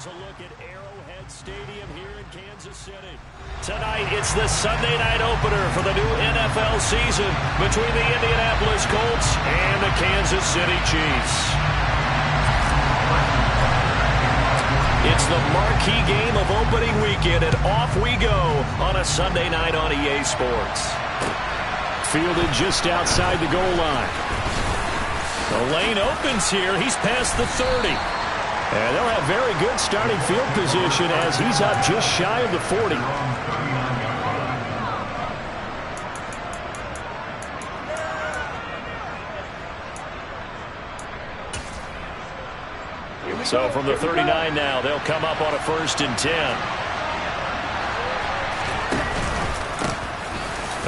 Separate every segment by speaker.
Speaker 1: Here's a look at Arrowhead Stadium here in Kansas City. Tonight, it's the Sunday night opener for the new NFL season between the Indianapolis Colts and the Kansas City Chiefs. It's the marquee game of opening weekend, and off we go on a Sunday night on EA Sports. Fielded just outside the goal line. The lane opens here. He's past the 30. And they'll have very good starting field position as he's up just shy of the 40. So from the 39 now, they'll come up on a 1st and 10.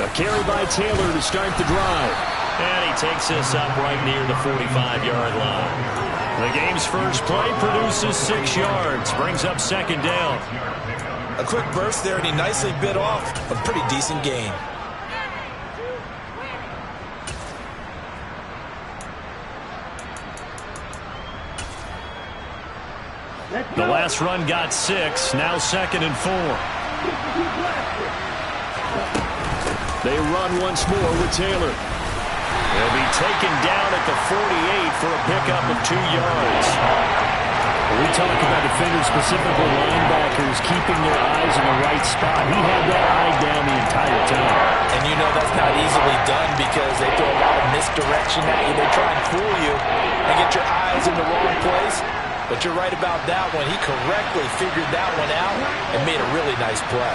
Speaker 1: A carry by Taylor to start the drive. And he takes this up right near the 45-yard line. The game's first play produces 6 yards, brings up 2nd down.
Speaker 2: A quick burst there, and he nicely bit off a pretty decent gain.
Speaker 1: The last run got 6, now 2nd and 4. They run once more with Taylor. He'll be taken down at the 48 for a pickup of 2 yards.
Speaker 3: We talk about defenders, specifically linebackers, keeping their eyes in the right spot. He had that eye down the entire time.
Speaker 2: And you know that's not easily done because they throw a lot of misdirection at you. They try and fool you and get your eyes in the wrong place. But you're right about that one. He correctly figured that one out and made a really nice play.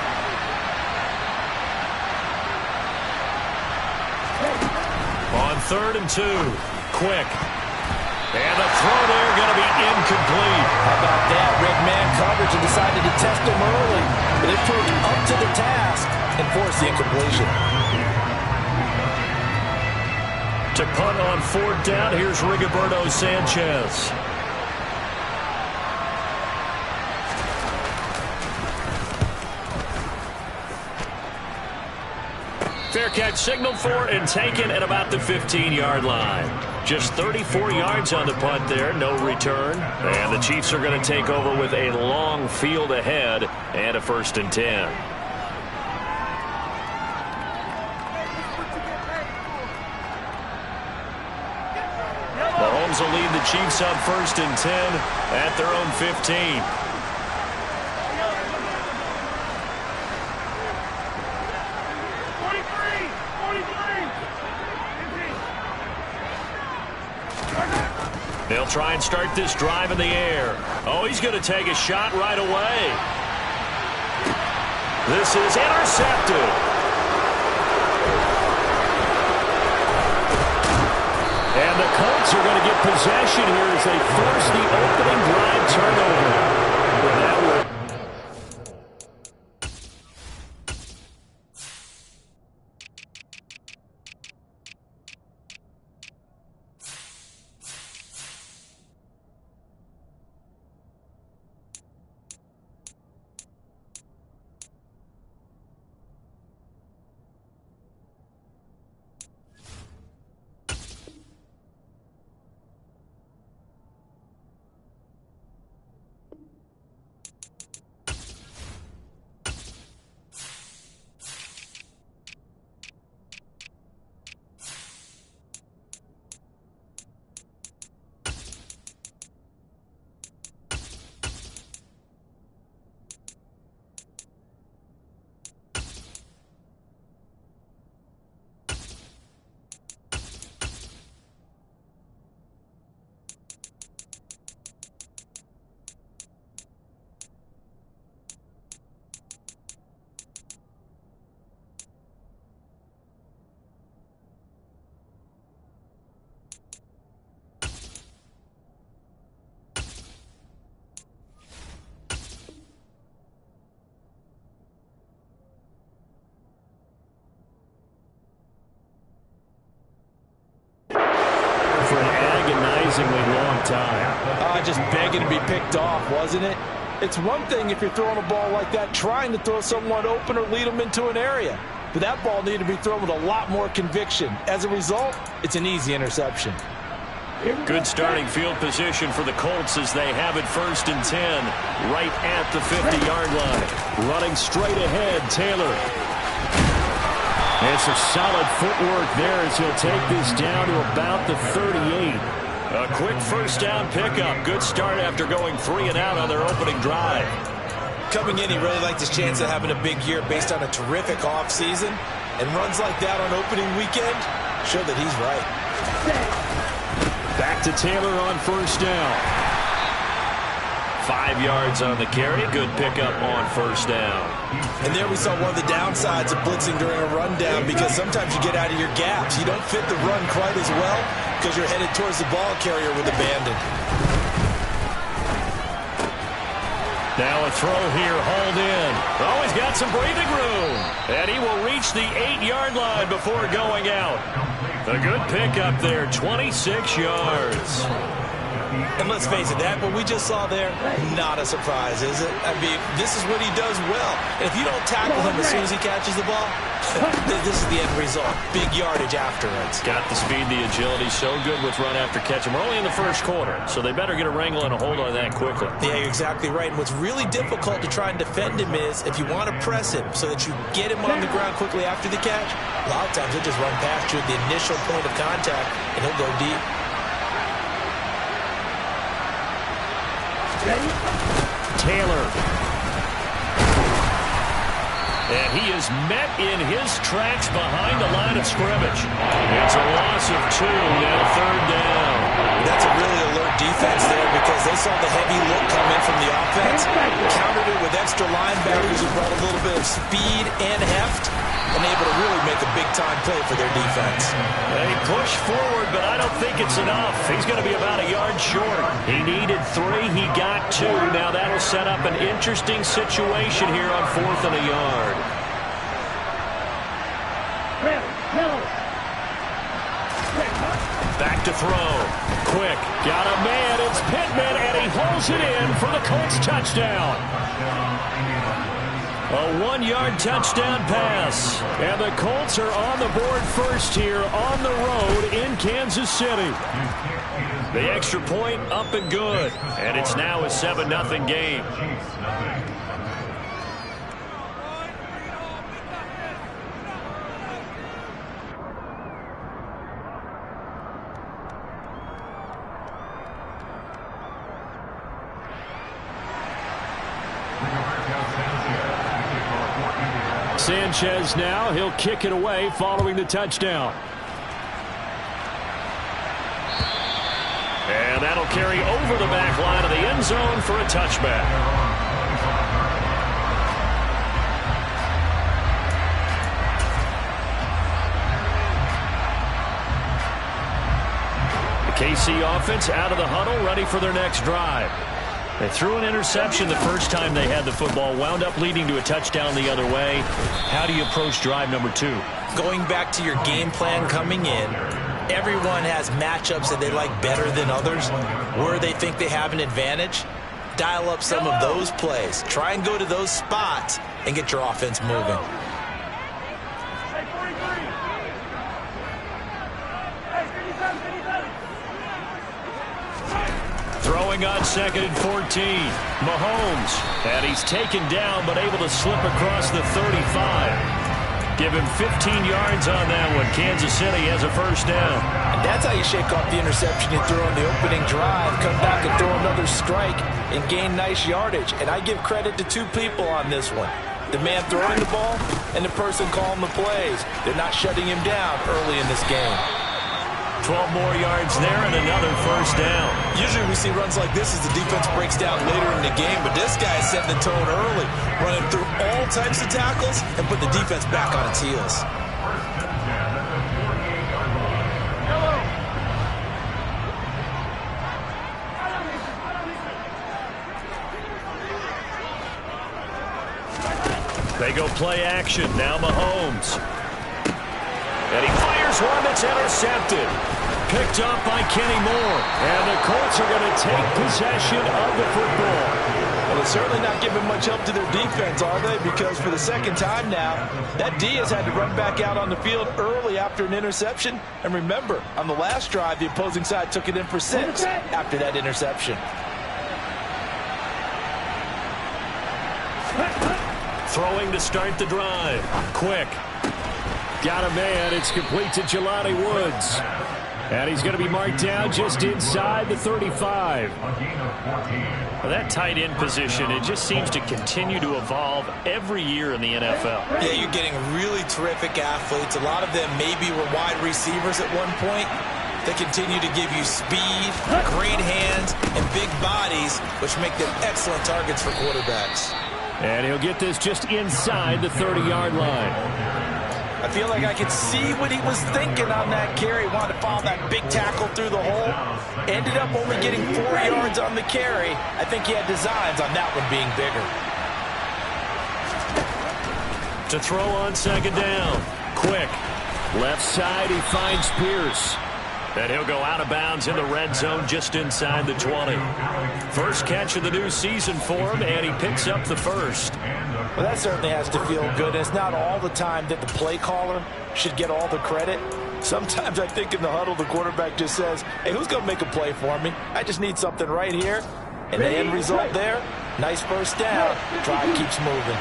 Speaker 1: On 3rd and 2, quick. And the throw there going to be incomplete.
Speaker 2: How about that? Red man coverage and decided to test him early. But it proved up to the task and forced the incompletion.
Speaker 1: To punt on 4th down, here's Rigoberto Sanchez. Fair catch signaled for and taken at about the 15-yard line. Just 34 yards on the punt there, no return. And the Chiefs are going to take over with a long field ahead and a 1st and 10. Mahomes will lead the Chiefs up 1st and 10 at their own 15. They'll try and start this drive in the air. Oh, he's going to take a shot right away. This is intercepted. And the Colts are going to get possession here as they force the opening drive turnover. Long time.
Speaker 2: Just begging to be picked off, wasn't it? It's one thing if you're throwing a ball like that, trying to throw someone open or lead them into an area. But that ball needed to be thrown with a lot more conviction. As a result, it's an easy interception.
Speaker 1: Good starting field position for the Colts as they have it 1st and 10 right at the 50-yard line. Running straight ahead, Taylor. It's a solid footwork there as he'll take this down to about the 38. A quick first down pickup. Good start after going 3 and out on their opening drive.
Speaker 2: Coming in, he really liked his chance of having a big year based on a terrific offseason. And runs like that on opening weekend show that he's right.
Speaker 1: Back to Taylor on 1st down. 5 yards on the carry. Good pickup on 1st down.
Speaker 2: And there we saw one of the downsides of blitzing during a rundown, because sometimes you get out of your gaps. You don't fit the run quite as well because you're headed towards the ball carrier with abandon.
Speaker 1: Now a throw here, hauled in. Oh, he's got some breathing room. And he will reach the 8-yard line before going out. A good pickup there, 26 yards.
Speaker 2: And let's face it, that what we just saw there, not a surprise, is it? I mean, this is what he does well. And if you don't tackle him as soon as he catches the ball, this is the end result. Big yardage afterwards.
Speaker 1: Got the speed, the agility, so good with run after catch. And we're only in the 1st quarter, so they better get a wrangle and a hold on that quickly.
Speaker 2: Yeah, you're exactly right. And what's really difficult to try and defend him is if you want to press him so that you get him on the ground quickly after the catch, a lot of times he'll just run past you at the initial point of contact, and he'll go deep.
Speaker 1: Taylor. And he is met in his tracks behind the line of scrimmage. It's a loss of 2, now 3rd down.
Speaker 2: That's a really alert defense there because they saw the heavy look come in from the offense, countered it with extra linebackers who brought a little bit of speed and heft, and able to really make a big-time play for their defense.
Speaker 1: They push forward, but I don't think it's enough. He's going to be about a yard short. He needed 3. He got 2. Now that'll set up an interesting situation here on 4th and a yard. Back to throw. Quick. Got a man. It's Pittman, and he holds it in for the Colts touchdown. A 1-yard touchdown pass. And the Colts are on the board first here on the road in Kansas City. The extra point up and good. And it's now a 7-0 game. Sanchez now, he'll kick it away following the touchdown. And that'll carry over the back line of the end zone for a touchback. The KC offense out of the huddle, ready for their next drive. They threw an interception the first time they had the football, wound up leading to a touchdown the other way. How do you approach drive number 2?
Speaker 2: Going back to your game plan coming in, everyone has matchups that they like better than others, where they think they have an advantage. Dial up some of those plays. Try and go to those spots and get your offense moving.
Speaker 1: Throwing on 2nd and 14. Mahomes. And he's taken down but able to slip across the 35. Give him 15 yards on that one. Kansas City has a first down.
Speaker 2: And that's how you shake off the interception you threw on the opening drive. Come back and throw another strike and gain nice yardage. And I give credit to 2 people on this one. The man throwing the ball and the person calling the plays. They're not shutting him down early in this game.
Speaker 1: 12 more yards there and another first down.
Speaker 2: Usually we see runs like this as the defense breaks down later in the game, but this guy is setting the tone early, running through all types of tackles and put the defense back on its heels.
Speaker 1: They go play action. Now Mahomes. And he fires one that's intercepted. Picked up by Kenny Moore. And the Colts are going to take possession of the football.
Speaker 2: Well, certainly not giving much help to their defense, are they? Because for the second time now, that D has had to run back out on the field early after an interception. And remember, on the last drive, the opposing side took it in for 6 after that interception.
Speaker 1: Throwing to start the drive. Quick.
Speaker 3: Got a man. It's complete to Jelani Woods. And he's going to be marked down just inside the 35.
Speaker 1: Well, that tight end position, it just seems to continue to evolve every year in the NFL.
Speaker 2: Yeah, you're getting really terrific athletes. A lot of them maybe were wide receivers at one point. They continue to give you speed, great hands, and big bodies, which make them excellent targets for quarterbacks.
Speaker 3: And he'll get this just inside the 30-yard line.
Speaker 2: I feel like I could see what he was thinking on that carry. Wanted to follow that big tackle through the hole. Ended up only getting 4 yards on the carry. I think he had designs on that one being bigger.
Speaker 1: To throw on second down. Quick.
Speaker 3: Left side, he finds Pierce.
Speaker 1: And he'll go out of bounds in the red zone just inside the 20. First catch of the new season for him, and he picks up the first.
Speaker 2: Well, that certainly has to feel good. It's not all the time that the play caller should get all the credit. Sometimes I think in the huddle, the quarterback just says, hey, who's going to make a play for me? I just need something right here. And the end result there, nice first down. Drive keeps moving.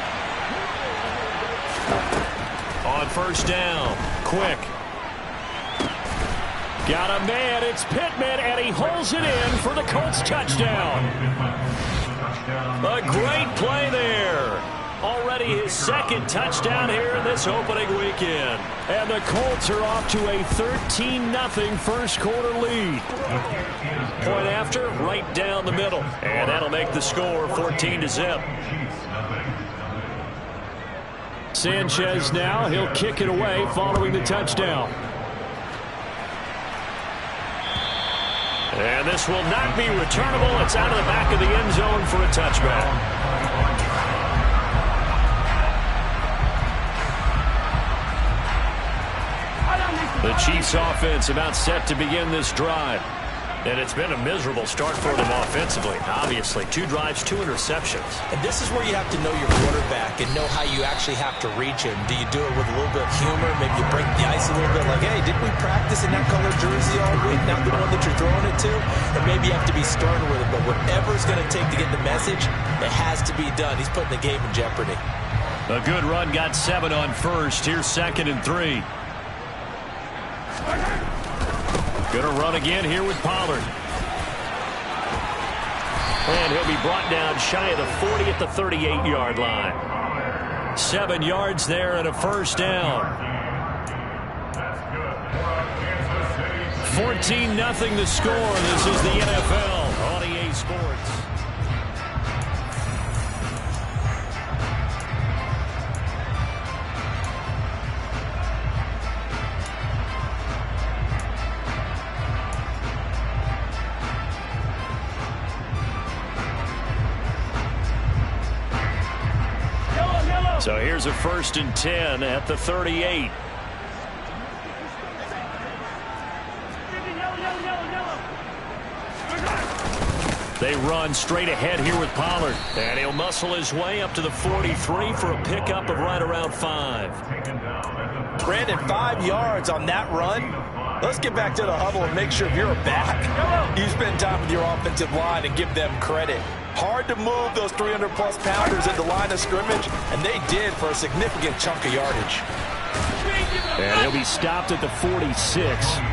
Speaker 1: On first down, Quick.
Speaker 3: Got a man, it's Pittman, and he holds it in for the Colts touchdown.
Speaker 1: A great play there. Already his second touchdown here in this opening weekend.
Speaker 3: And the Colts are off to a 13-0 first quarter lead.
Speaker 1: Point after, right down the middle. And that'll make the score 14-0.
Speaker 3: Sanchez now, he'll kick it away following the touchdown.
Speaker 1: And this will not be returnable. It's out of the back of the end zone for a touchback. The Chiefs offense about set to begin this drive. And it's been a miserable start for them offensively. Obviously, 2 drives, 2 interceptions.
Speaker 2: And this is where you have to know your quarterback and know how you actually have to reach him. Do you do it with a little bit of humor? Maybe you break the ice a little bit like, hey, didn't we practice in that color jersey all week? Not the one that you're throwing it to? Or maybe you have to be stern with him. But whatever it's going to take to get the message, it has to be done. He's putting the game in jeopardy.
Speaker 1: A good run got 7 on first. Here's 2nd and 3. Going to run again here with Pollard. And he'll be brought down shy of the 40 at the 38-yard line. 7 yards there and a first down. 14-0 the score. This is the NFL on EA Sports. So here's a 1st and 10 at the 38. They run straight ahead here with Pollard. And he'll muscle his way up to the 43 for a pickup of right around 5.
Speaker 2: Brandon, 5 yards on that run. Let's get back to the huddle and make sure you're back. You spend time with your offensive line and give them credit. Hard to move those 300-plus pounders at the line of scrimmage, and they did for a significant chunk of yardage.
Speaker 3: And he'll be stopped at the 46,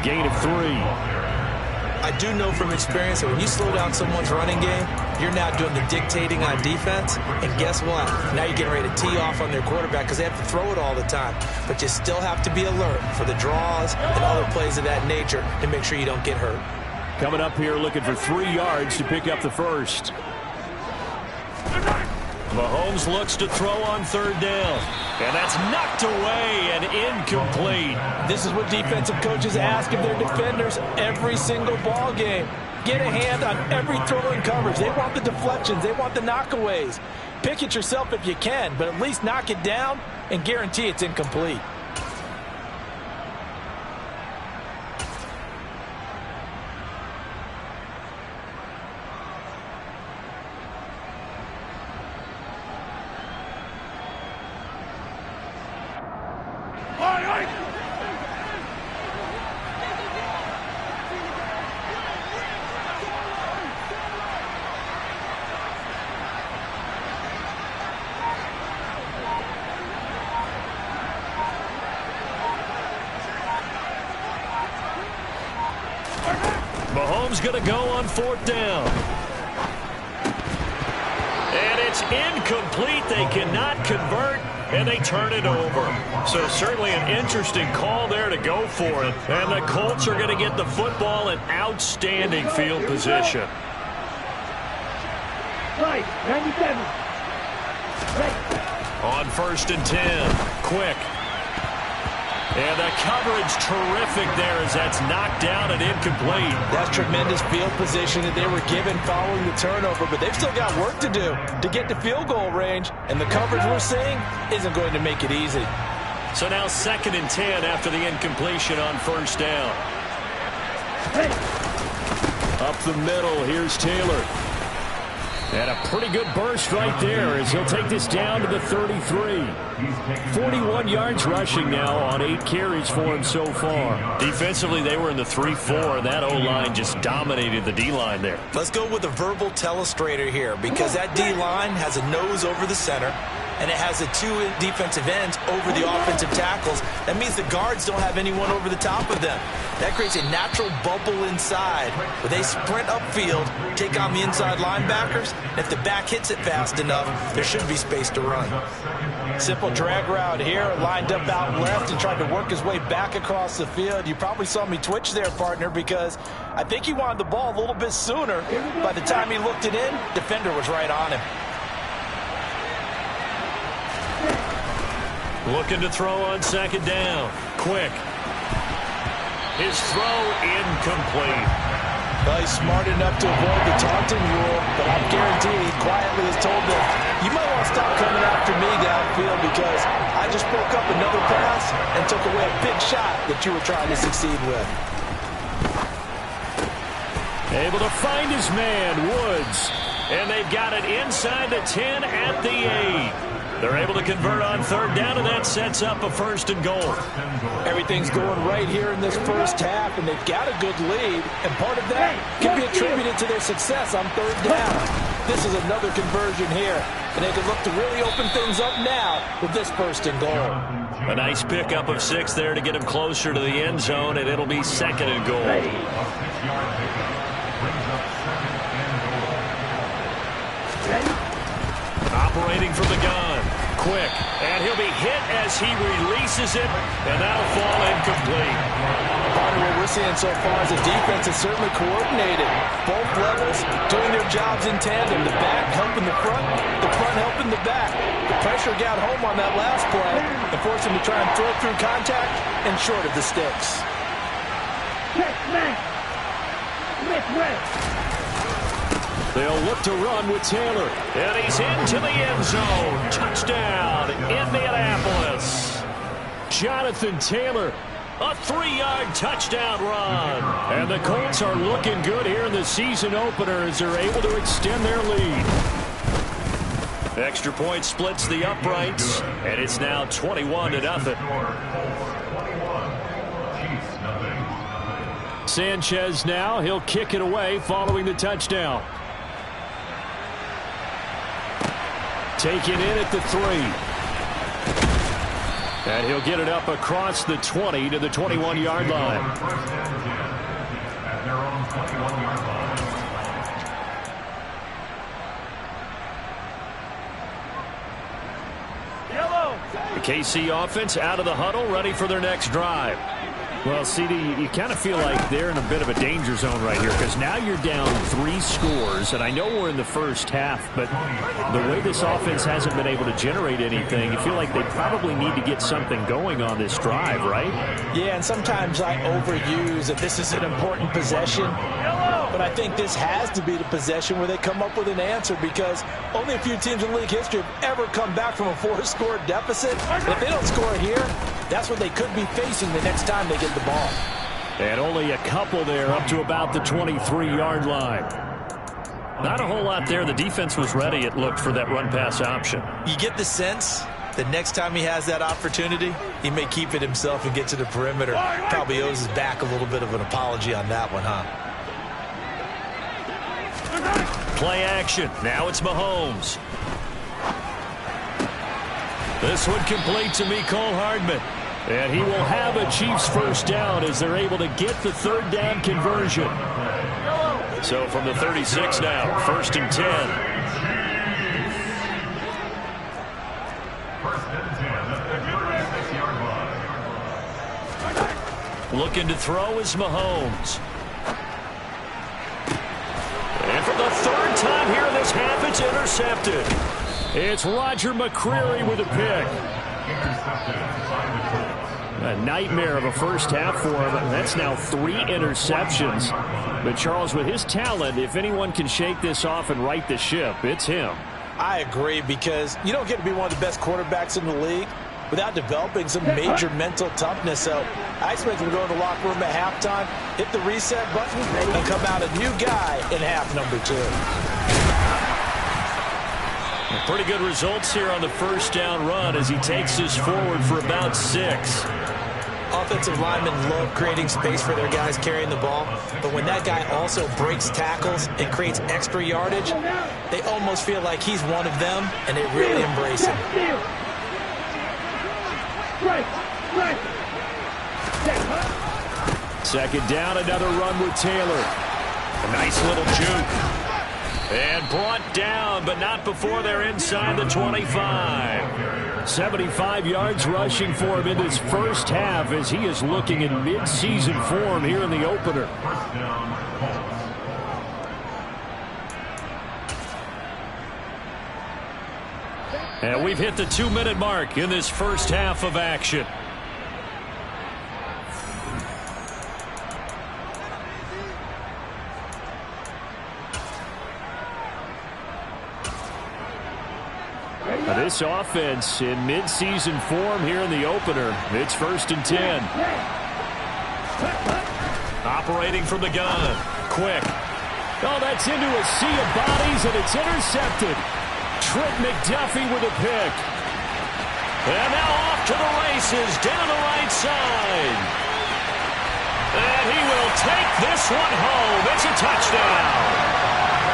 Speaker 3: gain of 3.
Speaker 2: I do know from experience that when you slow down someone's running game, you're now doing the dictating on defense, and guess what? Now you're getting ready to tee off on their quarterback because they have to throw it all the time. But you still have to be alert for the draws and other plays of that nature to make sure you don't get hurt.
Speaker 3: Coming up here looking for 3 yards to pick up the first.
Speaker 1: Mahomes looks to throw on 3rd down. And that's knocked away and incomplete.
Speaker 2: This is what defensive coaches ask of their defenders every single ball game. Get a hand on every throw in coverage. They want the deflections. They want the knockaways. Pick it yourself if you can, but at least knock it down and guarantee it's incomplete.
Speaker 1: Mahomes going to go on 4th down. And it's incomplete. They cannot convert, and they turn it over. So certainly an interesting call there to go for it. And the Colts are going to get the football in outstanding field position.
Speaker 4: Right, 97.
Speaker 1: On 1st and 10, quick. And the coverage terrific there as that's knocked down and incomplete.
Speaker 2: That's tremendous field position that they were given following the turnover, but they've still got work to do to get to field goal range, and the coverage we're seeing isn't going to make it easy.
Speaker 1: So now 2nd and 10 after the incompletion on 1st down. Up the middle, here's Taylor. And a pretty good burst right there as he'll take this down to the 33. 41 yards rushing now on 8 carries for him so far. Defensively, they were in the 3-4, and that O-line just dominated the D-line there.
Speaker 2: Let's go with a verbal telestrator here because that D-line has a nose over the center, and it has the 2 defensive ends over the offensive tackles. That means the guards don't have anyone over the top of them. That creates a natural bubble inside where they sprint upfield, take on the inside linebackers. If the back hits it fast enough, there should be space to run. Simple drag route here, lined up out left and tried to work his way back across the field. You probably saw me twitch there, partner, because I think he wanted the ball a little bit sooner. By the time he looked it in, defender was right on him.
Speaker 1: Looking to throw on 2nd down. Quick. His throw incomplete.
Speaker 2: Well, he's smart enough to avoid the taunting rule, but I'm guaranteed he quietly has told them, you might want to stop coming after me downfield because I just broke up another pass and took away a big shot that you were trying to succeed with.
Speaker 1: Able to find his man, Woods. And they've got it inside the 10 at the 8. They're able to convert on 3rd down, and that sets up a 1st and goal.
Speaker 2: Everything's going right here in this first half, and they've got a good lead, and part of that can be attributed to their success on 3rd down. This is another conversion here, and they can look to really open things up now with this 1st and goal.
Speaker 1: A nice pickup of 6 there to get him closer to the end zone, and it'll be 2nd and goal. Operating from the gun. Quick. And he'll be hit as he releases it, and that'll fall incomplete.
Speaker 2: Part of what we're seeing so far is the defense is certainly coordinated. Both levels doing their jobs in tandem. The back helping the front helping the back. The pressure got home on that last play and forced him to try and throw through contact and short of the sticks.
Speaker 1: They'll look to run with Taylor. And he's into the end zone. Touchdown, Indianapolis. Jonathan Taylor, a 3-yard touchdown run. And the Colts are looking good here in the season opener as they're able to extend their lead. Extra point splits the uprights, and it's now 21-0. Sanchez now, he'll kick it away following the touchdown. Taken in at the 3. And he'll get it up across the 20 to the 21-yard line. The KC offense out of the huddle, ready for their next drive. Well, CD, you kind of feel like they're in a bit of a danger zone right here because now you're down 3 scores, and I know we're in the first half, but the way this offense hasn't been able to generate anything, you feel like they probably need to get something going on this drive, right?
Speaker 2: Yeah, and sometimes I overuse that this is an important possession, but I think this has to be the possession where they come up with an answer because only a few teams in league history have ever come back from a 4-score deficit. And if they don't score here, that's what they could be facing the next time they get the ball.
Speaker 1: And only a couple there up to about the 23-yard line. Not a whole lot there. The defense was ready, it looked, for that run-pass option.
Speaker 2: You get the sense The next time he has that opportunity, he may keep it himself and get to the perimeter. Probably owes his back a little bit of an apology on that one, huh?
Speaker 1: Play action. Now it's Mahomes. This one complete to Mecole Hardman. And he will have a Chiefs first down as they're able to get the third down conversion. So from the 36 now, 1st and 10. Looking to throw is Mahomes. And for the third time here in this half, it's intercepted. It's Roger McCreary with a pick. A nightmare of a first half for him. That's now 3 interceptions. But Charles, with his talent, if anyone can shake this off and right the ship, it's him.
Speaker 2: I agree, because you don't get to be one of the best quarterbacks in the league without developing some major mental toughness. So I expect him to go in the locker room at halftime, hit the reset button, and come out a new guy in half number 2.
Speaker 1: Pretty good results here on the first down run as he takes this forward for about 6.
Speaker 2: Offensive linemen love creating space for their guys carrying the ball, but when that guy also breaks tackles and creates extra yardage, they almost feel like he's one of them, and they really embrace him.
Speaker 1: Second down, another run with Taylor. A nice little juke. And brought down, but not before they're inside the 25. 75 yards rushing for him in this first half as he is looking in mid-season form here in the opener. And we've hit the 2-minute mark in this first half of action. This offense in mid-season form here in the opener. It's 1st and 10. Operating from the gun. Quick. Oh, that's into a sea of bodies, and it's intercepted. Trent McDuffie with a pick. And now off to the races down the right side. And he will take this one home. It's a touchdown.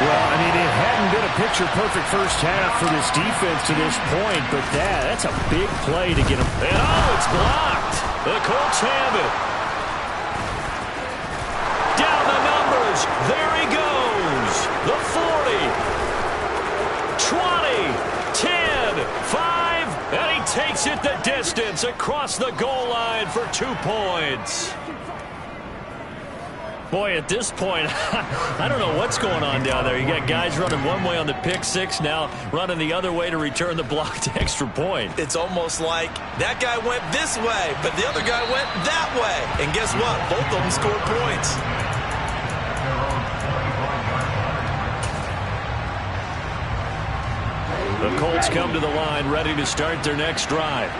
Speaker 1: Well, I mean, it hadn't been a picture-perfect first half for this defense to this point, but that's a big play to get him. And it's blocked. The Colts have it. Down the numbers. There he goes. The 40, 20, 10, 5, and he takes it the distance across the goal line for 2 points. Boy, at this point, I don't know what's going on down there. You got guys running one way on the pick six, now running the other way to return the blocked extra point.
Speaker 2: It's almost like that guy went this way, but the other guy went that way. And guess what? Both of them scored points.
Speaker 1: The Colts come to the line ready to start their next drive.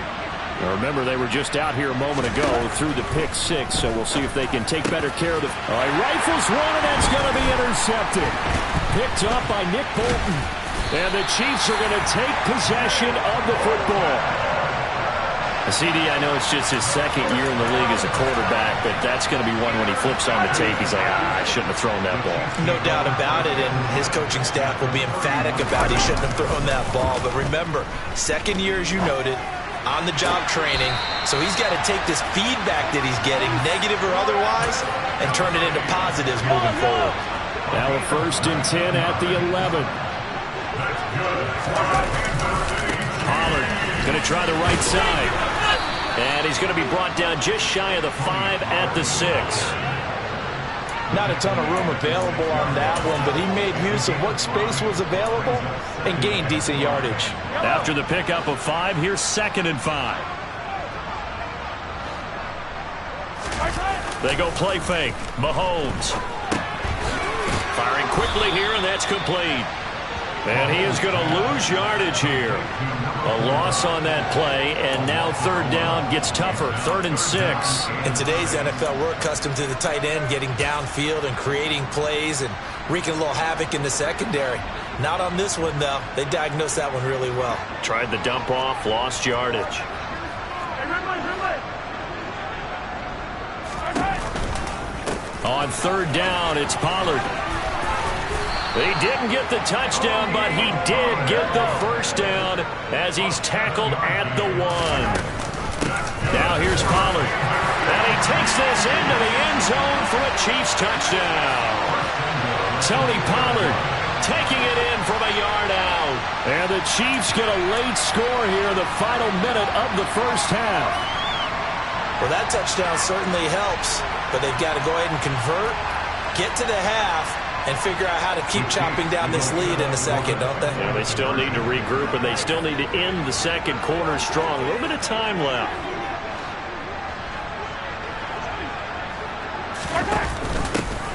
Speaker 1: Now remember, they were just out here a moment ago through the pick six, so we'll see if they can take better care of the... All right, rifles one, and that's going to be intercepted. Picked up by Nick Bolton. And the Chiefs are going to take possession of the football. CD, I know it's just his second year in the league as a quarterback, but that's going to be one when he flips on the tape. He's like, I shouldn't have thrown that ball.
Speaker 2: No doubt about it, and his coaching staff will be emphatic about he shouldn't have thrown that ball. But remember, second year, as you noted, on-the-job training, so he's got to take this feedback that he's getting, negative or otherwise, and turn it into positives moving forward.
Speaker 1: Now a 1st and 10 at the 11. Pollard going to try the right side. And he's going to be brought down just shy of the 5 at the 6.
Speaker 2: Not a ton of room available on that one, but he made use of what space was available and gained decent yardage.
Speaker 1: After the pickup of 5, here's 2nd and 5. They go play fake. Mahomes. Firing quickly here, and that's complete. And he is going to lose yardage here. A loss on that play, and now third down gets tougher. 3rd and 6.
Speaker 2: In today's NFL, we're accustomed to the tight end getting downfield and creating plays and wreaking a little havoc in the secondary. Not on this one, though. They diagnosed that one really well.
Speaker 1: Tried the dump off, lost yardage. On 3rd down, it's Pollard. He didn't get the touchdown, but he did get the first down as he's tackled at the 1. Now here's Pollard. And he takes this into the end zone for a Chiefs touchdown. Tony Pollard taking it in from a yard out. And the Chiefs get a late score here in the final minute of the first half.
Speaker 2: Well, that touchdown certainly helps, but they've got to go ahead and convert, get to the half, and figure out how to keep chopping down this lead in the second, don't they?
Speaker 1: Yeah, they still need to regroup, and they still need to end the second quarter strong. A little bit of time left.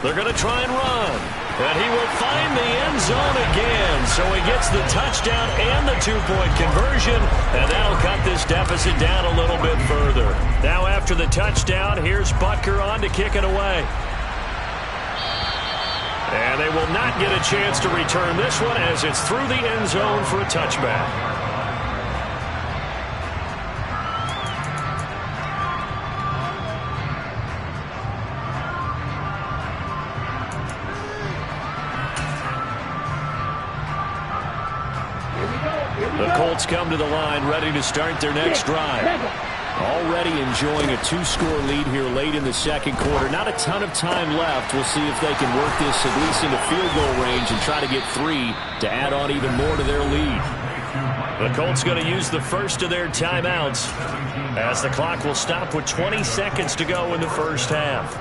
Speaker 1: They're going to try and run. And he will find the end zone again. So he gets the touchdown and the 2-point conversion. And that'll cut this deficit down a little bit further. Now after the touchdown, here's Butker on to kick it away. And they will not get a chance to return this one as it's through the end zone for a touchback. The Colts come to the line ready to start their next drive. Already enjoying a 2-score lead here late in the second quarter. Not a ton of time left. We'll see if they can work this at least into field goal range and try to get 3 to add on even more to their lead. The Colts going to use the first of their timeouts as the clock will stop with 20 seconds to go in the first half.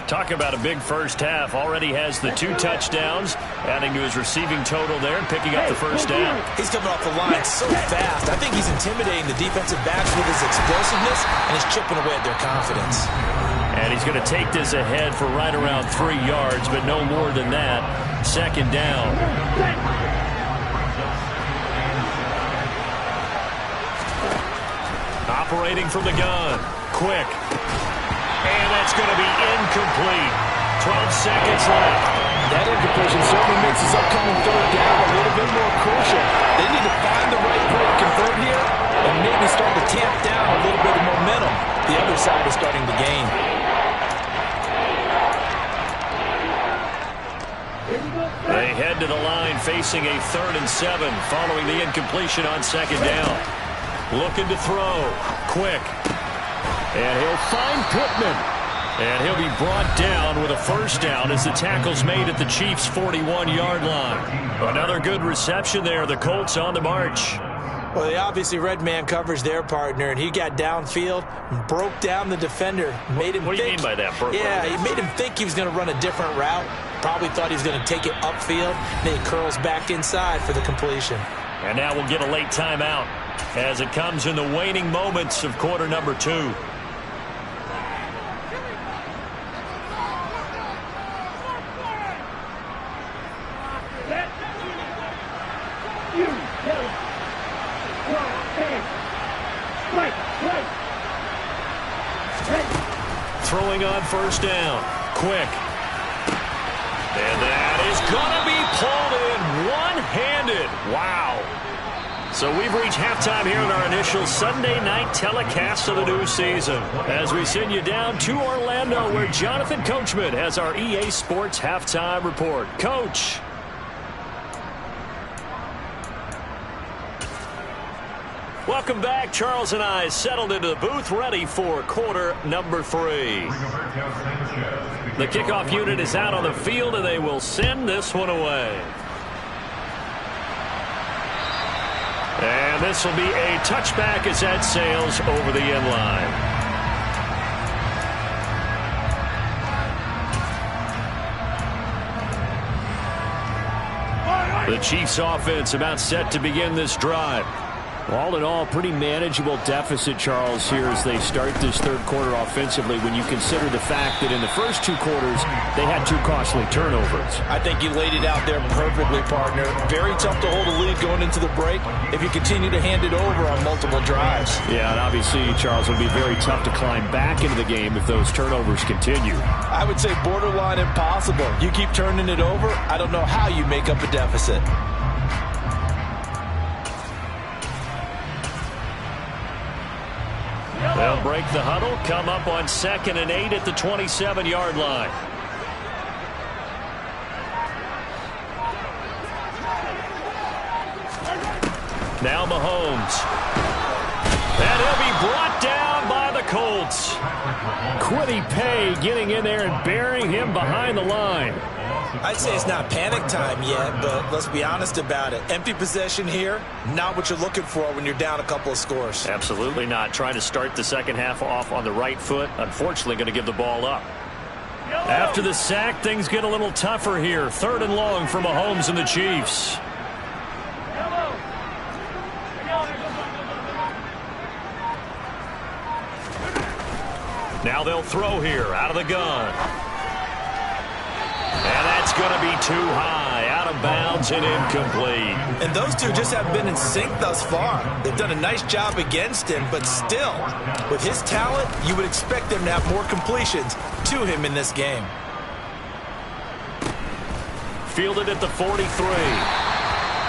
Speaker 1: Talk about a big first half. Already has the 2 touchdowns, adding to his receiving total there and picking up the first down.
Speaker 2: He's coming off the line so fast. I think he's intimidating the defensive backs with his explosiveness, and he's chipping away at their confidence.
Speaker 1: And he's going to take this ahead for right around 3 yards, but no more than that. 2nd down. Operating from the gun. Quick. And that's going to be incomplete. 12 seconds left.
Speaker 2: That incompletion certainly makes his upcoming 3rd down a little bit more crucial. They need to find the right play to convert here and maybe start to tamp down a little bit of momentum. The other side is starting to gain.
Speaker 1: They head to the line facing a 3rd and 7 following the incompletion on 2nd down. Looking to throw. Quick. And he'll find Pittman. And he'll be brought down with a first down as the tackle's made at the Chiefs' 41-yard line. Another good reception there. The Colts on the march.
Speaker 2: Well, they obviously red man coverage their partner, and he got downfield and broke down the defender. Made him
Speaker 1: what do you mean by that?
Speaker 2: Yeah, he made him think he was going to run a different route. Probably thought he was going to take it upfield. Then he curls back inside for the completion.
Speaker 1: And now we'll get a late timeout as it comes in the waning moments of quarter number 2. Throwing on first down. Quick. And that is going to be pulled in one-handed. Wow. So we've reached halftime here in our initial Sunday night telecast of the new season as we send you down to Orlando where Jonathan Coachman has our EA Sports halftime report. Coach. Welcome back. Charles and I settled into the booth ready for quarter number 3. The kickoff unit is out on the field and they will send this one away. And this will be a touchback as that sails over the end line. The Chiefs offense about set to begin this drive.
Speaker 3: All in all, pretty manageable deficit, Charles, here as they start this third quarter offensively when you consider the fact that in the first two quarters they had 2 costly turnovers.
Speaker 2: I think you laid it out there perfectly, partner. Very tough to hold a lead going into the break if you continue to hand it over on multiple drives.
Speaker 3: Yeah, and obviously, Charles, it would be very tough to climb back into the game if those turnovers continue.
Speaker 2: I would say borderline impossible. You keep turning it over, I don't know how you make up a deficit.
Speaker 1: They'll break the huddle, come up on 2nd and 8 at the 27-yard line. Now Mahomes. And he'll be brought down by the Colts.
Speaker 3: Quiddy Pay getting in there and burying him behind the line.
Speaker 2: I'd say it's not panic time yet, but let's be honest about it. Empty possession here, not what you're looking for when you're down a couple of scores.
Speaker 1: Absolutely not. Trying to start the second half off on the right foot. Unfortunately, going to give the ball up. After the sack, things get a little tougher here. 3rd and long for Mahomes and the Chiefs. Now they'll throw here out of the gun. And that's going to be too high, out of bounds and incomplete.
Speaker 2: And those two just haven't been in sync thus far. They've done a nice job against him, but still, with his talent, you would expect them to have more completions to him in this game.
Speaker 1: Fielded at the 43.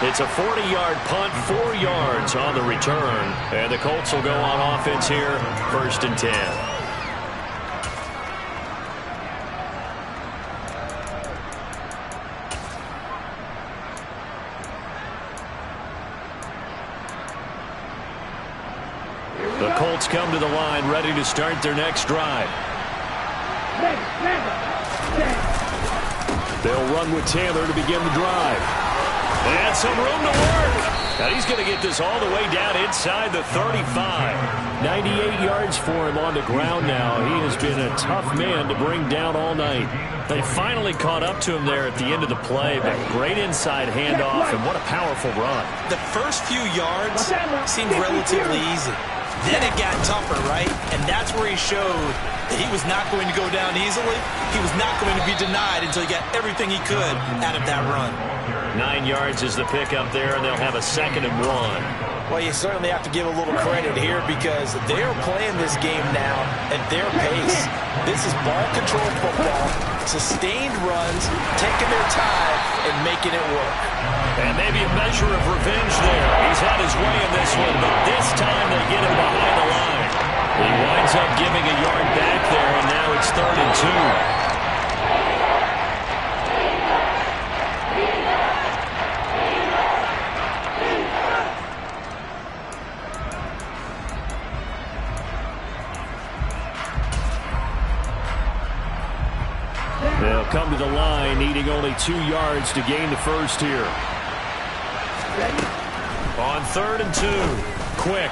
Speaker 1: It's a 40-yard punt, 4 yards on the return. And the Colts will go on offense here, 1st and 10. The Colts come to the line, ready to start their next drive. They'll run with Taylor to begin the drive. And some room to work. And he's going to get this all the way down inside the 35.
Speaker 3: 98 yards for him on the ground now. He has been a tough man to bring down all night.
Speaker 1: They finally caught up to him there at the end of the play, but great inside handoff, and what a powerful run.
Speaker 2: The first few yards seemed relatively easy. Then it got tougher, right? And that's where he showed that he was not going to go down easily. He was not going to be denied until he got everything he could out of that run.
Speaker 1: 9 yards is the pickup there, and they'll have a 2nd and 1.
Speaker 2: Well, you certainly have to give a little credit here because they're playing this game now at their pace. This is ball control football, sustained runs, taking their time, and making it work.
Speaker 1: And maybe a measure of revenge there. He's had his way in this one, but this time they get him behind the line. He winds up giving a yard back there, and now it's 3rd and 2. They'll come to the line, needing only 2 yards to gain the first here. On 3rd and 2, quick.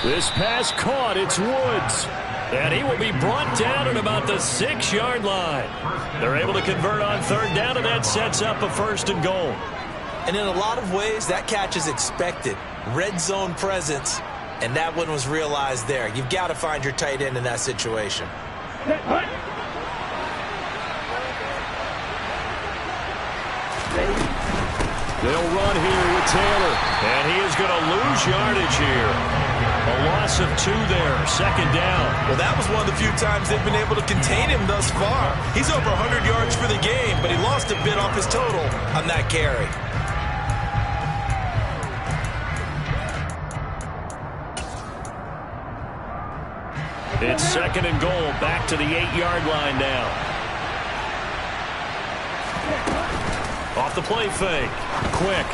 Speaker 1: This pass caught, it's Woods. And he will be brought down at about the 6-yard line. They're able to convert on 3rd down, and that sets up a 1st and goal.
Speaker 2: And in a lot of ways, that catch is expected. Red zone presence, and that one was realized there. You've got to find your tight end in that situation.
Speaker 1: They'll run here with Taylor, and he is going to lose yardage here. A loss of 2 there, 2nd down.
Speaker 2: Well, that was one of the few times they've been able to contain him thus far. He's over 100 yards for the game, but he lost a bit off his total on that carry.
Speaker 1: It's 2nd and goal, back to the 8-yard line now. Off the play fake. Quick.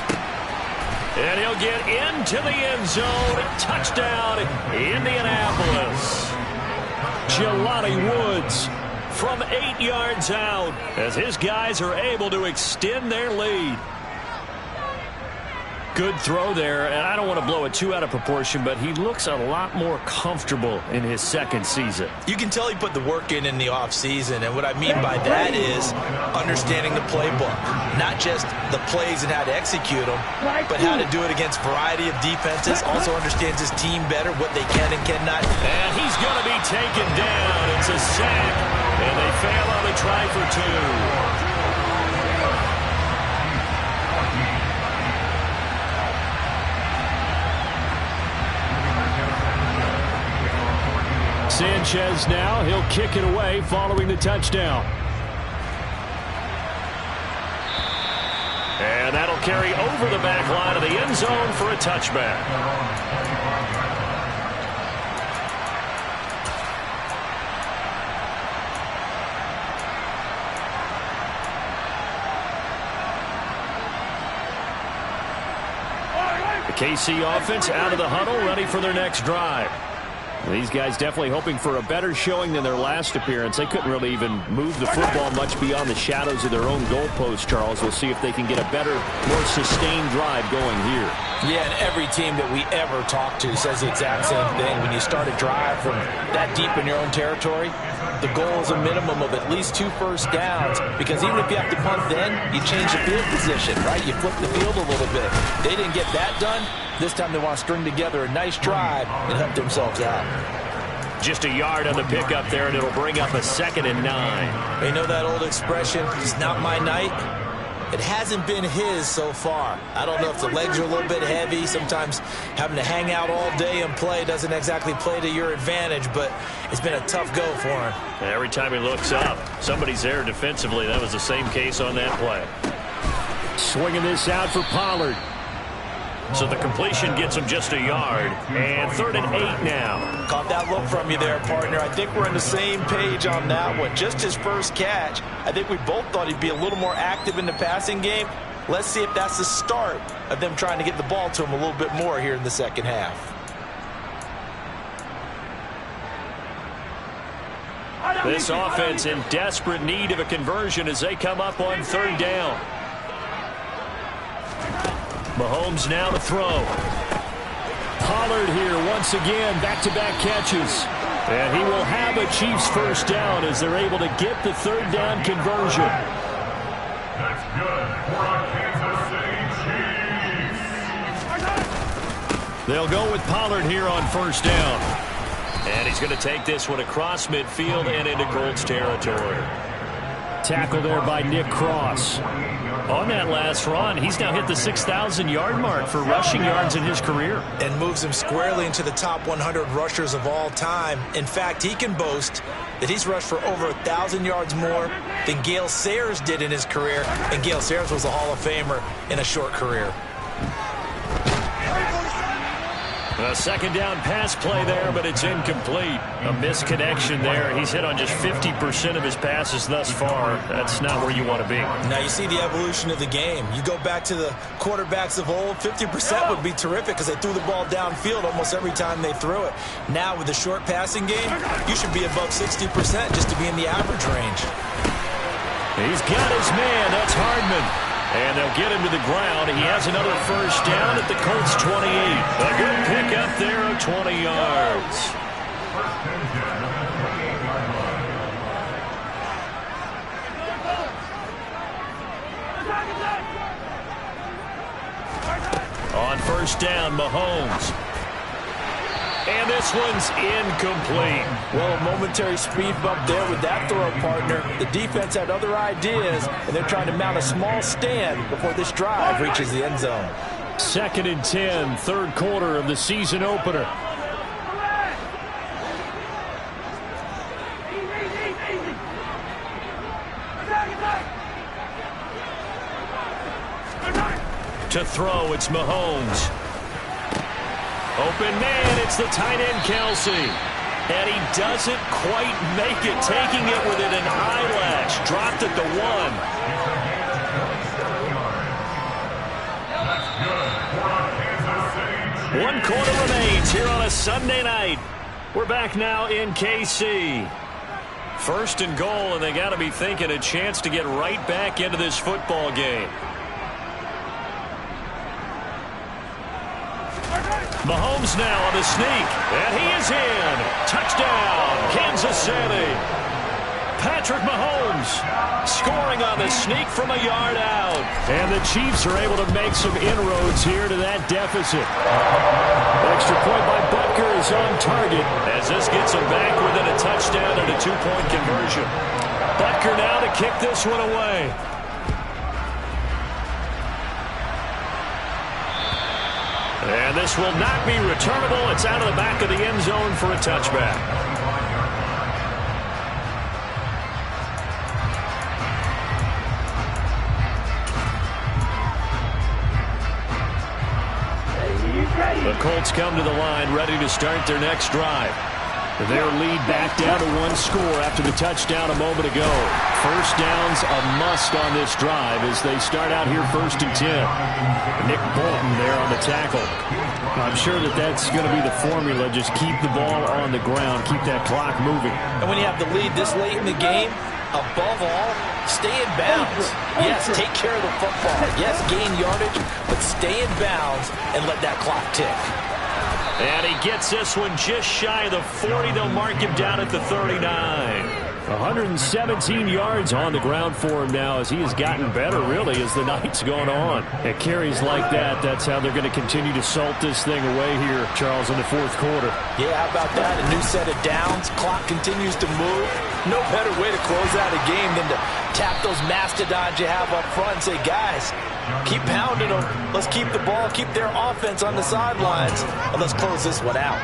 Speaker 1: And he'll get into the end zone. Touchdown, Indianapolis. Jelani Woods from 8 yards out as his guys are able to extend their lead.
Speaker 3: Good throw there, and I don't want to blow it too out of proportion, but he looks a lot more comfortable in his second season.
Speaker 2: You can tell he put the work in the offseason, and what I mean by that is understanding the playbook. Not just the plays and how to execute them, but how to do it against a variety of defenses. Also understands his team better, what they can and cannot.
Speaker 3: And he's going to be taken down. It's a sack, and they fail on the try for 2. Sanchez now, he'll kick it away following the touchdown. And that'll carry over the back line of the end zone for a touchback. The KC offense out of the huddle, ready for their next drive. These guys definitely hoping for a better showing than their last appearance. They couldn't really even move the football much beyond the shadows of their own goalpost, Charles. We'll see if they can get a better, more sustained drive going here.
Speaker 2: Yeah, and every team that we ever talk to says the exact same thing. When you start a drive from that deep in your own territory, the goal is a minimum of at least 2 first downs, because even if you have to punt then, you change the field position, right? You flip the field a little bit. They didn't get that done. This time they want to string together a nice drive and help themselves out.
Speaker 3: Just a yard on the pickup there, and it'll bring up a 2nd and 9.
Speaker 2: You know that old expression, it's not my night? It hasn't been his so far. I don't know if the legs are a little bit heavy. Sometimes having to hang out all day and play doesn't exactly play to your advantage, but it's been a tough go for him.
Speaker 3: And every time he looks up, somebody's there defensively. That was the same case on that play. Swinging this out for Pollard. So the completion gets him just a yard. And 3rd and 8 now.
Speaker 2: Caught that look from you there, partner. I think we're on the same page on that one. Just his first catch. I think we both thought he'd be a little more active in the passing game. Let's see if that's the start of them trying to get the ball to him a little bit more here in the second half.
Speaker 3: This offense in desperate need of a conversion as they come up on 3rd down. Mahomes now to throw. Pollard here once again, back-to-back catches. And he will have a Chiefs first down as they're able to get the 3rd down conversion.
Speaker 4: That's good for our Kansas City Chiefs.
Speaker 3: They'll go with Pollard here on 1st down. And he's going to take this one across midfield and into Colts territory. Tackle there by Nick Cross. On that last run, he's now hit the 6,000-yard mark for rushing yards in his career.
Speaker 2: And moves him squarely into the top 100 rushers of all time. In fact, he can boast that he's rushed for over 1,000 yards more than Gale Sayers did in his career. And Gale Sayers was a Hall of Famer in a short career.
Speaker 3: A 2nd down pass play there, but it's incomplete. A misconnection there. He's hit on just 50% of his passes thus far. That's not where you want to be.
Speaker 2: Now you see the evolution of the game. You go back to the quarterbacks of old, 50% would be terrific because they threw the ball downfield almost every time they threw it. Now with the short passing game, you should be above 60% just to be in the average range.
Speaker 3: He's got his man. That's Hardman. And they'll get him to the ground. He has another first down at the Colts 28. A good pickup there of 20 yards. On 1st down, Mahomes. And this one's incomplete.
Speaker 2: Well, a momentary speed bump there with that throw, partner. The defense had other ideas, and they're trying to mount a small stand before this drive reaches the end zone.
Speaker 3: 2nd and 10, 3rd quarter of the season opener. To throw, it's Mahomes. Open man, it's the tight end, Kelsey. And he doesn't quite make it, taking it within an eyelash. Dropped at the 1. 1 quarter remains here on a Sunday night. We're back now in KC. 1st and goal, and they got to be thinking a chance to get right back into this football game.
Speaker 1: Mahomes now on the sneak, and he is in. Touchdown, Kansas City. Patrick Mahomes scoring on the sneak from a yard out. And the Chiefs are able to make some inroads here to that deficit. Extra point by Butker is on target as this gets him back within a touchdown and a 2-point conversion. Butker now to kick this one away. And this will not be returnable. It's out of the back of the end zone for a touchback. The Colts come to the line ready to start their next drive. Their lead back down to 1 score after the touchdown a moment ago. First down's a must on this drive as they start out here 1st and 10. Nick Bolton there on the tackle. I'm sure that that's going to be the formula. Just keep the ball on the ground. Keep that clock moving.
Speaker 2: And when you have the lead this late in the game, above all, stay in bounds. Yes, take care of the football. Yes, gain yardage, but stay in bounds and let that clock tick.
Speaker 1: And he gets this one just shy of the 40. They'll mark him down at the 39.
Speaker 3: 117 yards on the ground for him now as he has gotten better, really, as the night's gone on. At carries like that, that's how they're going to continue to salt this thing away here, Charles, in the 4th quarter.
Speaker 2: Yeah, how about that? A new set of downs. Clock continues to move. No better way to close out a game than to tap those mastodons you have up front and say, guys, keep pounding them. Let's keep the ball, keep their offense on the sidelines, and let's close this one out.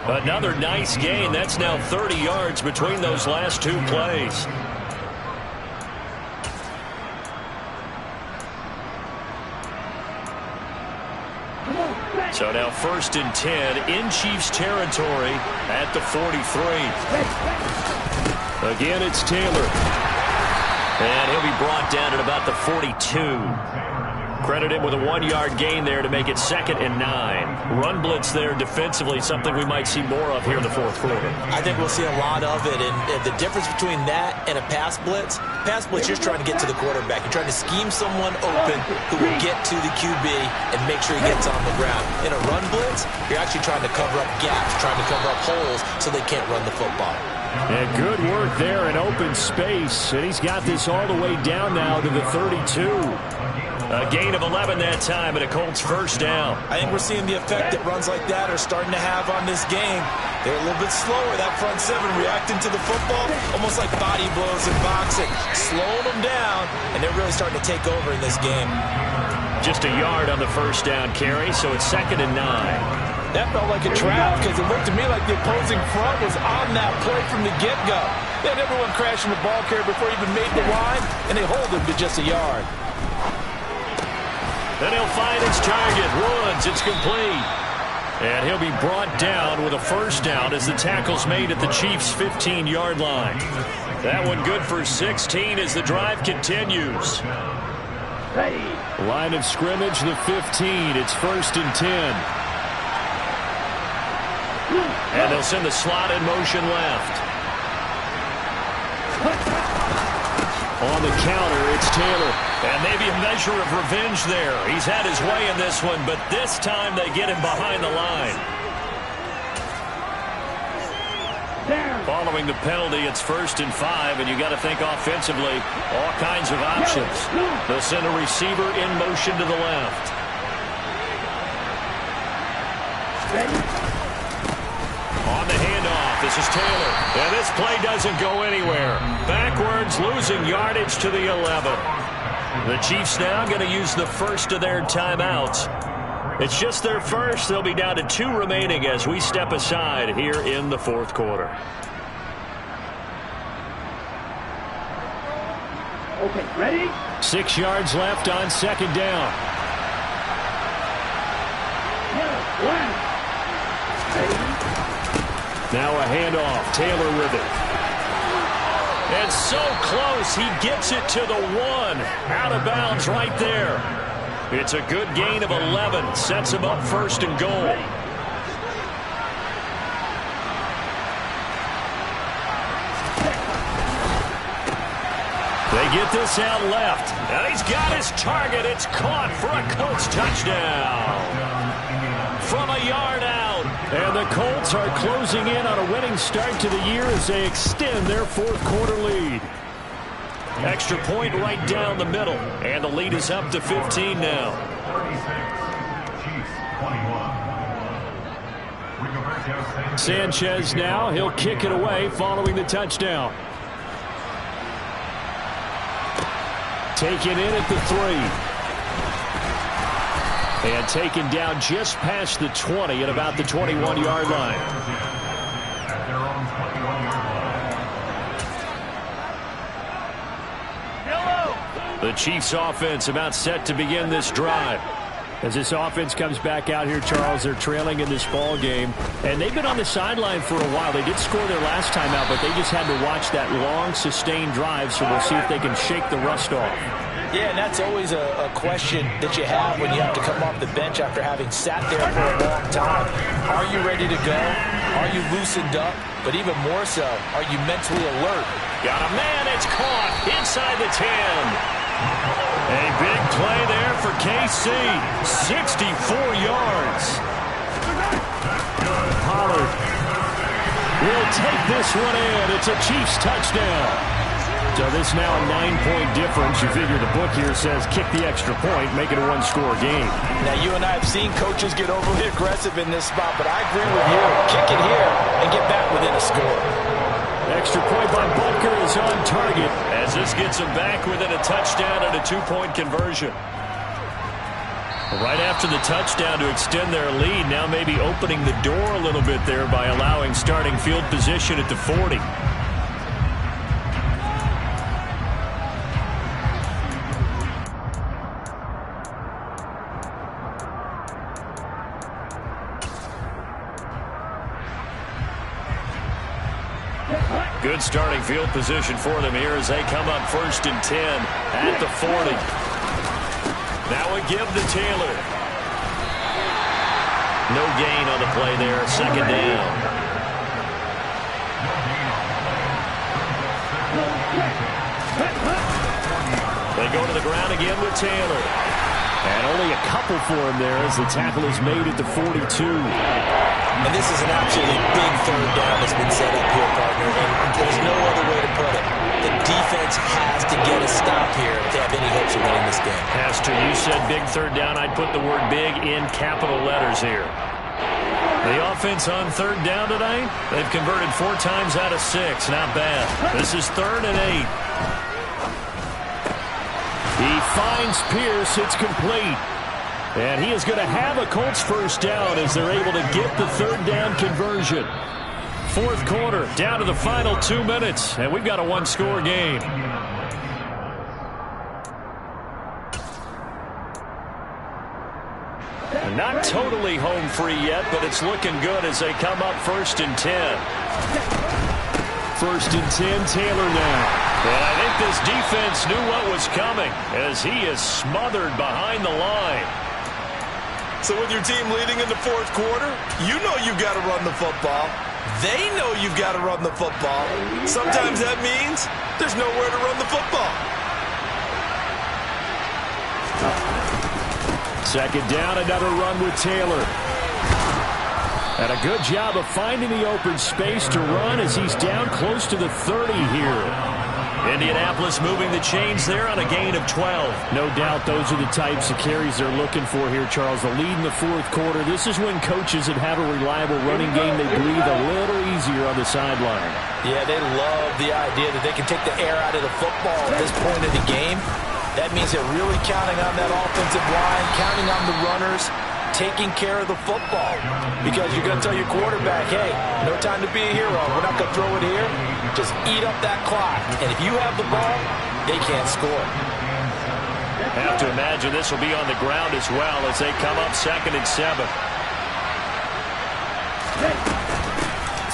Speaker 1: Another nice gain. That's now 30 yards between those last 2 plays. So now 1st and 10 in Chiefs territory at the 43. Again, it's Taylor. And he'll be brought down at about the 42. Credit him with a 1-yard gain there to make it 2nd and 9. Run blitz there defensively, something we might see more of here in the 4th quarter.
Speaker 2: I think we'll see a lot of it, and the difference between that and a pass blitz, you're trying to get to the quarterback. You're trying to scheme someone open who will get to the QB and make sure he gets on the ground. In a run blitz, you're actually trying to cover up gaps, trying to cover up holes so they can't run the football.
Speaker 3: And good work there in open space, and he's got this all the way down now to the 32.
Speaker 1: A gain of 11 that time, and a Colts 1st down.
Speaker 2: I think we're seeing the effect that runs like that are starting to have on this game. They're a little bit slower, that front 7 reacting to the football, almost like body blows in boxing, slowing them down, and they're really starting to take over in this game.
Speaker 1: Just a yard on the 1st down carry, so it's 2nd and 9.
Speaker 2: That felt like a trap because it looked to me like the opposing front was on that play from the get-go. They had everyone crashing the ball carrier before he even made the line, and they hold him to just a yard.
Speaker 1: Then he'll find his target. Woods, it's complete. And he'll be brought down with a 1st down as the tackle's made at the Chiefs' 15-yard line. That one good for 16 as the drive continues.
Speaker 3: Line of scrimmage, the 15. It's 1st and 10.
Speaker 1: And they'll send the slot in motion left.
Speaker 3: On the counter, it's Taylor.
Speaker 1: And maybe a measure of revenge there. He's had his way in this one, but this time they get him behind the line. Following the penalty, it's 1st and 5, and you got to think offensively, all kinds of options. They'll send a receiver in motion to the left. On the handoff, this is Taylor. And this play doesn't go anywhere. Backwards, losing yardage to the 11. The Chiefs now going to use the first of their timeouts. It's just their first. They'll be down to 2 remaining as we step aside here in the 4th quarter.
Speaker 5: Okay, ready?
Speaker 3: 6 yards left on 2nd down. Now a handoff. Taylor with it.
Speaker 1: And so close. He gets it to the 1. Out of bounds right there. It's a good gain of 11. Sets him up 1st and goal. They get this out left. And he's got his target. It's caught for a Colts touchdown. From
Speaker 3: And the Colts are closing in on a winning start to the year as they extend their fourth quarter lead. Extra point right down the middle. And the lead is up to 15 now.
Speaker 4: 36, Chiefs 21.
Speaker 3: Sanchez now. He'll kick it away following the touchdown. Taken in at the 3. And taken down just past the 20 at about the 21-yard line.
Speaker 4: At their own 21-yard line.
Speaker 3: The Chiefs offense about set to begin this drive. As this offense comes back out here, Charles, they're trailing in this ball game. And they've been on the sideline for a while. They did score their last time out, but they just had to watch that long, sustained drive, so we'll see if they can shake the rust off.
Speaker 2: Yeah, and that's always a question that you have when you have to come off the bench after having sat there for a long time. Are you ready to go? Are you loosened up? But even more so, are you mentally alert?
Speaker 3: Got a man, it's caught inside the 10. A big play there for KC. 64 yards. Pollard will take this one in. It's a Chiefs touchdown. So this now a 9-point difference. You figure the book here says kick the extra point, make it a one-score game.
Speaker 2: Now, you and I have seen coaches get overly aggressive in this spot, but I agree with you. Kick it here and get back within a score.
Speaker 3: Extra point by Butker is on target as this gets them back within a touchdown and a 2-point conversion. Right after the touchdown to extend their lead, now maybe opening the door a little bit there by allowing starting field position at the 40. Good starting field position for them here as they come up 1st and 10 at the 40. That would give to Taylor. No gain on the play there. 2nd down. They go to the ground again with Taylor. And only a couple for him there as the tackle is made at the 42.
Speaker 2: And this is an absolutely big 3rd down that's been set up here, partner. And there's no other way to put it. The defense has to get a stop here if they have any hopes of winning this game.
Speaker 3: Pastor, you said big 3rd down. I'd put the word big in capital letters here. The offense on 3rd down tonight, they've converted 4 times out of 6. Not bad. This is 3rd and 8. He finds Pierce. It's complete. And he is going to have a Colts 1st down as they're able to get the 3rd down conversion. 4th quarter, down to the final 2 minutes, and we've got a 1-score game. And not totally home free yet, but it's looking good as they come up 1st and 10. 1st and 10, Taylor now. And I think this defense knew what was coming as he is smothered behind the line.
Speaker 2: So with your team leading in the 4th quarter, you know you've got to run the football. They know you've got to run the football. Sometimes that means there's nowhere to run the football.
Speaker 3: 2nd down, another run with Taylor. And a good job of finding the open space to run as he's down close to the 30 here. Indianapolis moving the chains there on a gain of 12. No doubt those are the types of carries they're looking for here, Charles. The lead in the 4th quarter. This is when coaches that have a reliable running game, they breathe a little easier on the sideline.
Speaker 2: Yeah, they love the idea that they can take the air out of the football at this point of the game. That means they're really counting on that offensive line, counting on the runners, taking care of the football. Because you're going to tell your quarterback, hey, no time to be a hero. We're not going to throw it here. Just eat up that clock. And if you have the ball, they can't score.
Speaker 3: Have to imagine this will be on the ground as well as they come up 2nd and 7.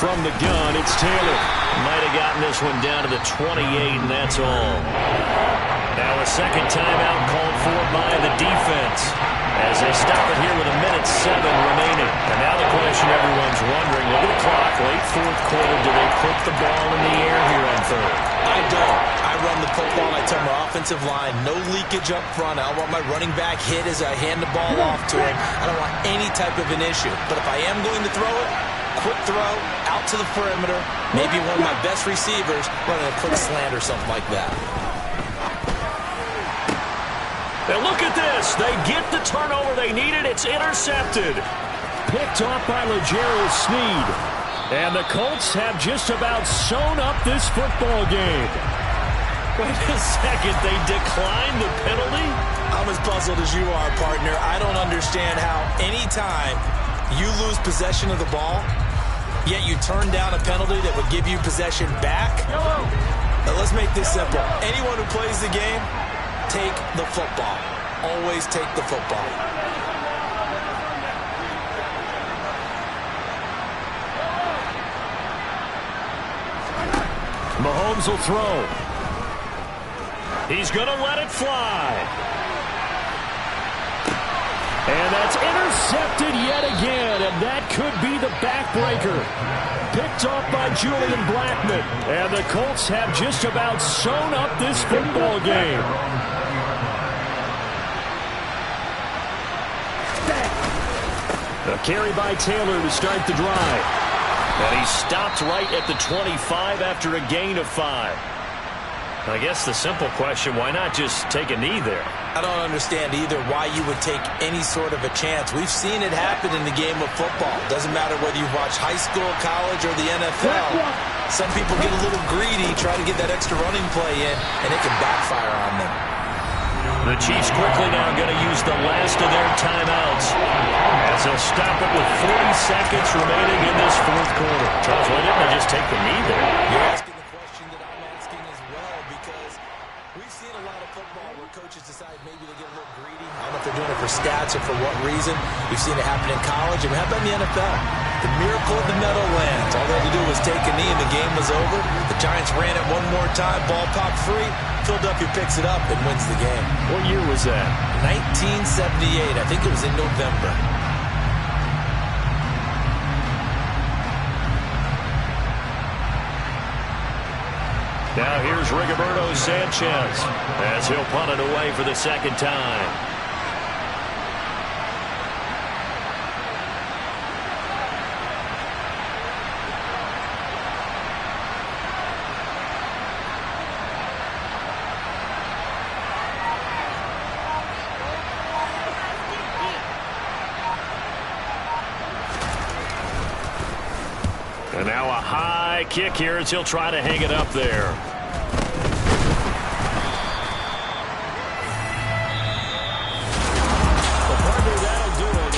Speaker 3: From the gun, it's Taylor. Might have gotten this one down to the 28, and that's all. Now a 2nd timeout called for by the defense as they stop it here with 1:07 remaining. And now the question everyone's wondering, look at the clock, late 4th quarter, do they put the ball in the air here on 3rd?
Speaker 2: I don't. I run the football. I I tell my offensive line, no leakage up front. I don't want my running back hit as I hand the ball off to him. I don't want any type of an issue. But if I am going to throw it, quick throw, out to the perimeter, maybe one of my best receivers running a quick slant or something like that.
Speaker 1: And look at this. They get the turnover they needed. It's intercepted.
Speaker 3: Picked off by L'Jarius Sneed. And the Colts have just about sewn up this football game.
Speaker 1: Wait a second. They declined the penalty?
Speaker 2: I'm as puzzled as you are, partner. I don't understand how any time you lose possession of the ball, yet you turn down a penalty that would give you possession back. Now, let's make this simple. Anyone who plays the game, take the football. Always take the football.
Speaker 3: Mahomes will throw.
Speaker 1: He's going to let it fly.
Speaker 3: And that's intercepted yet again, and that could be the backbreaker. Picked off by Julian Blackmon, and the Colts have just about sewn up this football game. A carry by Taylor to start the drive.
Speaker 1: And he stopped right at the 25 after a gain of 5. I guess the simple question, why not just take a knee there?
Speaker 2: I don't understand either why you would take any sort of a chance. We've seen it happen in the game of football. Doesn't matter whether you've watched high school, college, or the NFL. Some people get a little greedy, try to get that extra running play in, and it can backfire on them.
Speaker 1: The Chiefs quickly now going to use the last of their timeouts as they'll stop it with 40 seconds remaining in this fourth quarter. Charles, why didn't they just take the knee there?
Speaker 2: You're asking the question that I'm asking as well, because we've seen a lot of football where coaches decide maybe they get a little greedy. I don't know if they're doing it for stats or for what reason. We've seen it happen in college, and how about in the NFL? The miracle of the Meadowlands. All they had to do was take a knee and the game was over. The Giants ran it one more time, ball popped free. Philadelphia picks it up and wins the game.
Speaker 1: What year was that?
Speaker 2: 1978. I think it was in November.
Speaker 1: Now here's Rigoberto Sanchez as he'll punt it away for the second time. And now a high kick here as he'll try to hang it up there.
Speaker 3: That'll do it.